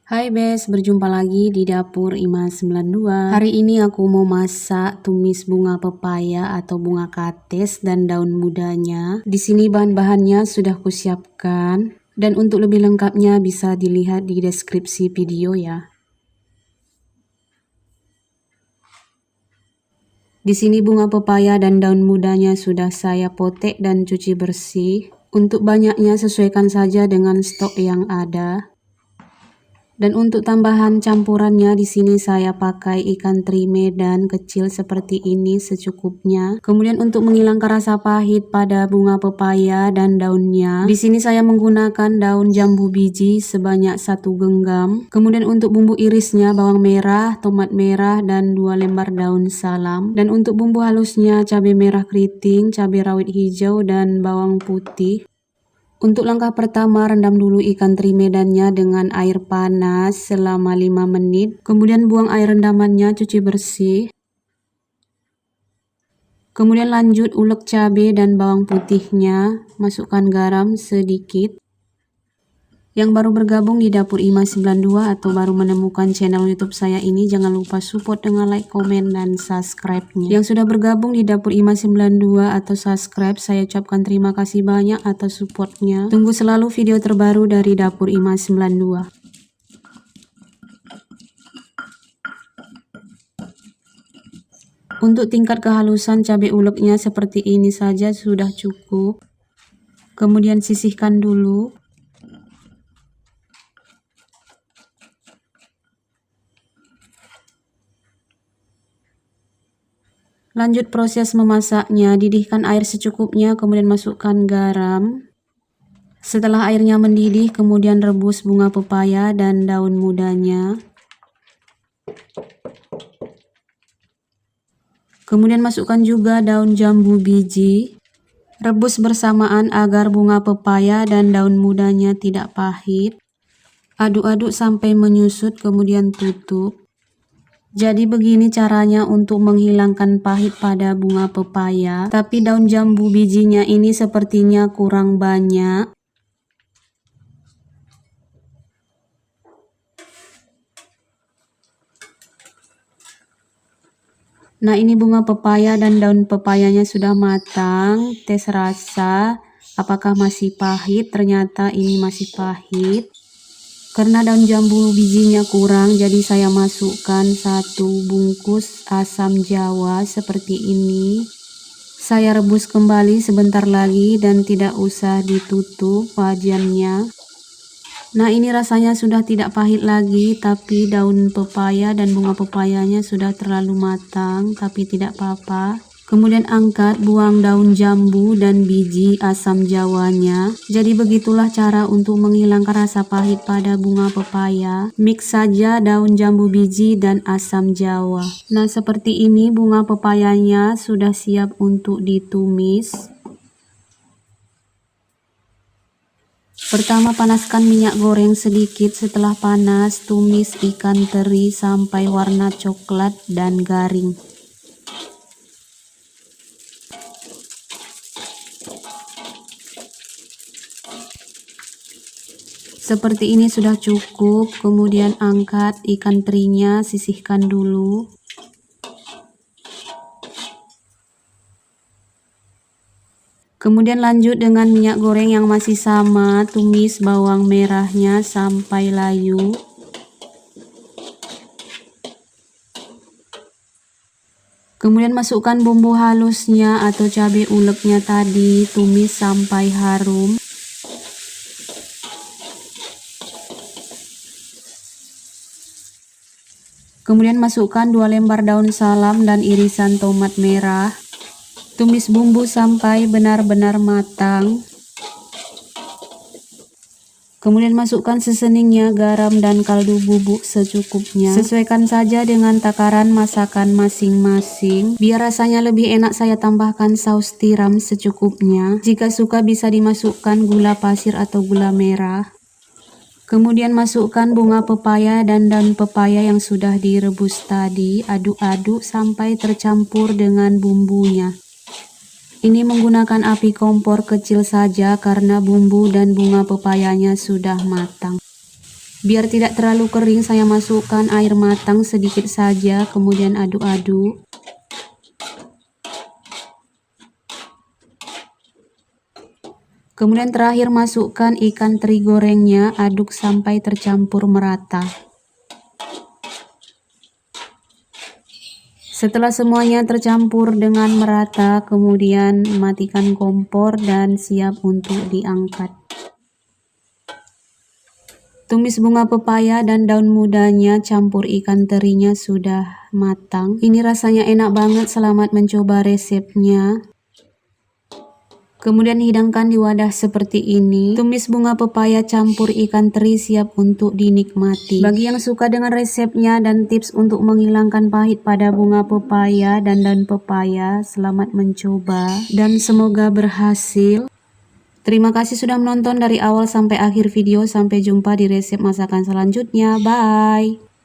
Hai Bes, berjumpa lagi di dapur Ima 92. Hari ini aku mau masak tumis bunga pepaya atau bunga kates dan daun mudanya. Di sini bahan-bahannya sudah kusiapkan dan untuk lebih lengkapnya bisa dilihat di deskripsi video ya. Di sini bunga pepaya dan daun mudanya sudah saya potek dan cuci bersih. Untuk banyaknya sesuaikan saja dengan stok yang ada. Dan untuk tambahan campurannya di sini saya pakai ikan teri Medan kecil seperti ini secukupnya. Kemudian untuk menghilangkan rasa pahit pada bunga pepaya dan daunnya, di sini saya menggunakan daun jambu biji sebanyak 1 genggam. Kemudian untuk bumbu irisnya bawang merah, tomat merah dan 2 lembar daun salam. Dan untuk bumbu halusnya cabai merah keriting, cabai rawit hijau dan bawang putih. Untuk langkah pertama, rendam dulu ikan teri medannya dengan air panas selama 5 menit. Kemudian buang air rendamannya, cuci bersih. Kemudian lanjut ulek cabai dan bawang putihnya, masukkan garam sedikit. Yang baru bergabung di dapur Ima 92 atau baru menemukan channel YouTube saya ini, jangan lupa support dengan like, komen, dan subscribe-nya. Yang sudah bergabung di dapur Ima 92 atau subscribe, saya ucapkan terima kasih banyak atas support-nya. Tunggu selalu video terbaru dari dapur Ima 92. Untuk tingkat kehalusan cabai uleknya seperti ini saja sudah cukup. Kemudian sisihkan dulu. Lanjut proses memasaknya, didihkan air secukupnya, kemudian masukkan garam. Setelah airnya mendidih, kemudian rebus bunga pepaya dan daun mudanya. Kemudian masukkan juga daun jambu biji. Rebus bersamaan agar bunga pepaya dan daun mudanya tidak pahit. Aduk-aduk sampai menyusut, kemudian tutup. Jadi begini caranya untuk menghilangkan pahit pada bunga pepaya, tapi daun jambu bijinya ini sepertinya kurang banyak. Nah, ini bunga pepaya dan daun pepayanya sudah matang. Tes rasa apakah masih pahit, ternyata ini masih pahit. Karena daun jambu bijinya kurang, jadi saya masukkan 1 bungkus asam jawa seperti ini. Saya rebus kembali sebentar lagi dan tidak usah ditutup wajannya. Nah, ini rasanya sudah tidak pahit lagi, tapi daun pepaya dan bunga pepayanya sudah terlalu matang, tapi tidak apa-apa. Kemudian angkat, buang daun jambu dan biji asam jawanya. Jadi begitulah cara untuk menghilangkan rasa pahit pada bunga pepaya. Mix saja daun jambu biji dan asam jawa. Nah, seperti ini bunga pepayanya sudah siap untuk ditumis. Pertama, panaskan minyak goreng sedikit. Setelah panas, tumis ikan teri sampai warna coklat dan garing. Seperti ini sudah cukup. Kemudian angkat ikan terinya, sisihkan dulu. Kemudian lanjut dengan minyak goreng yang masih sama, tumis bawang merahnya sampai layu. Kemudian masukkan bumbu halusnya atau cabai uleknya tadi, tumis sampai harum. Kemudian masukkan 2 lembar daun salam dan irisan tomat merah. Tumis bumbu sampai benar-benar matang. Kemudian masukkan seseningnya garam dan kaldu bubuk secukupnya. Sesuaikan saja dengan takaran masakan masing-masing. Biar rasanya lebih enak, saya tambahkan saus tiram secukupnya. Jika suka bisa dimasukkan gula pasir atau gula merah. Kemudian masukkan bunga pepaya dan daun pepaya yang sudah direbus tadi. Aduk-aduk sampai tercampur dengan bumbunya. Ini menggunakan api kompor kecil saja karena bumbu dan bunga pepayanya sudah matang. Biar tidak terlalu kering, saya masukkan air matang sedikit saja, kemudian aduk-aduk. Kemudian terakhir masukkan ikan teri gorengnya, aduk sampai tercampur merata. Setelah semuanya tercampur dengan merata, kemudian matikan kompor dan siap untuk diangkat. Tumis bunga pepaya dan daun mudanya campur ikan terinya sudah matang. Ini rasanya enak banget, selamat mencoba resepnya. Kemudian hidangkan di wadah seperti ini. Tumis bunga pepaya campur ikan teri siap untuk dinikmati. Bagi yang suka dengan resepnya dan tips untuk menghilangkan pahit pada bunga pepaya dan daun pepaya, selamat mencoba dan semoga berhasil. Terima kasih sudah menonton dari awal sampai akhir video. Sampai jumpa di resep masakan selanjutnya. Bye!